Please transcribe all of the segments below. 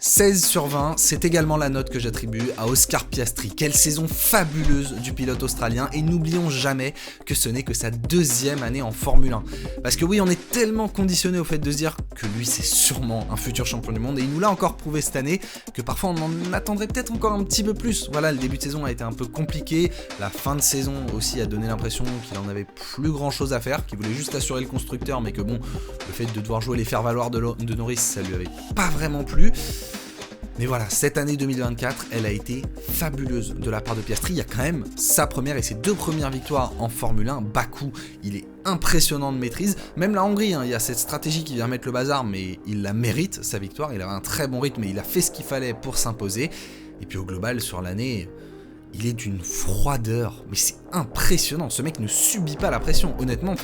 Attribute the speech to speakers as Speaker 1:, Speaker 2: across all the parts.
Speaker 1: 16 sur 20, c'est également la note que j'attribue à Oscar Piastri. Quelle saison fabuleuse du pilote australien, et n'oublions jamais que ce n'est que sa deuxième année en Formule 1. Parce que oui, on est tellement conditionné au fait de se dire que lui c'est sûrement un futur champion du monde, et il nous l'a encore prouvé cette année, que parfois on en attendrait peut-être encore un petit peu plus. Voilà, le début de saison a été un peu compliqué, la fin de saison aussi a donné l'impression qu'il en avait plus grand chose à faire, qu'il voulait juste assurer le constructeur, mais que bon, le fait de devoir jouer les faire-valoir de Norris, ça lui avait pas vraiment plu. Mais voilà, cette année 2024, elle a été fabuleuse de la part de Piastri. Il y a quand même sa première et ses deux premières victoires en Formule 1. Bakou, il est impressionnant de maîtrise. Même la Hongrie, il y a cette stratégie qui vient mettre le bazar, mais il la mérite, sa victoire. Il avait un très bon rythme et il a fait ce qu'il fallait pour s'imposer. Et puis au global, sur l'année, il est d'une froideur. Mais c'est impressionnant, ce mec ne subit pas la pression. Honnêtement,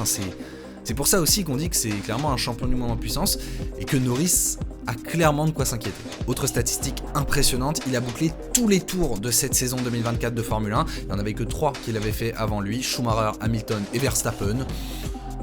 Speaker 1: c'est pour ça aussi qu'on dit que c'est clairement un champion du monde en puissance et que Norris a clairement de quoi s'inquiéter. Autre statistique impressionnante, il a bouclé tous les tours de cette saison 2024 de Formule 1. Il n'y en avait que 3 qu'il avait fait avant lui, Schumacher, Hamilton et Verstappen.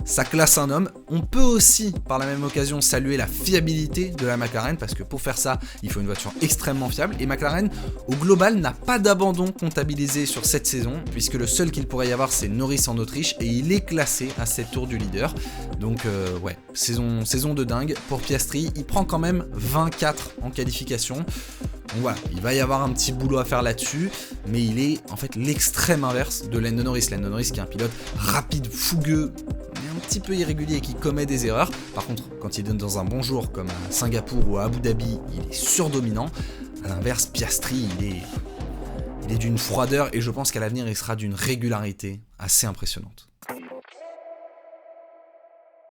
Speaker 1: Ça classe un homme. On peut aussi, par la même occasion, saluer la fiabilité de la McLaren, parce que pour faire ça, il faut une voiture extrêmement fiable. Et McLaren, au global, n'a pas d'abandon comptabilisé sur cette saison, puisque le seul qu'il pourrait y avoir, c'est Norris en Autriche, et il est classé à 7 tours du leader. Donc ouais, saison de dingue pour Piastri. Il prend quand même 24 en qualification. Donc voilà, il va y avoir un petit boulot à faire là-dessus, mais il est en fait l'extrême inverse de Lando Norris. Lando Norris qui est un pilote rapide, fougueux, mais un petit peu irrégulier et qui commet des erreurs. Par contre, quand il donne dans un bon jour, comme à Singapour ou à Abu Dhabi, il est surdominant. À l'inverse, Piastri, il est d'une froideur, et je pense qu'à l'avenir, il sera d'une régularité assez impressionnante.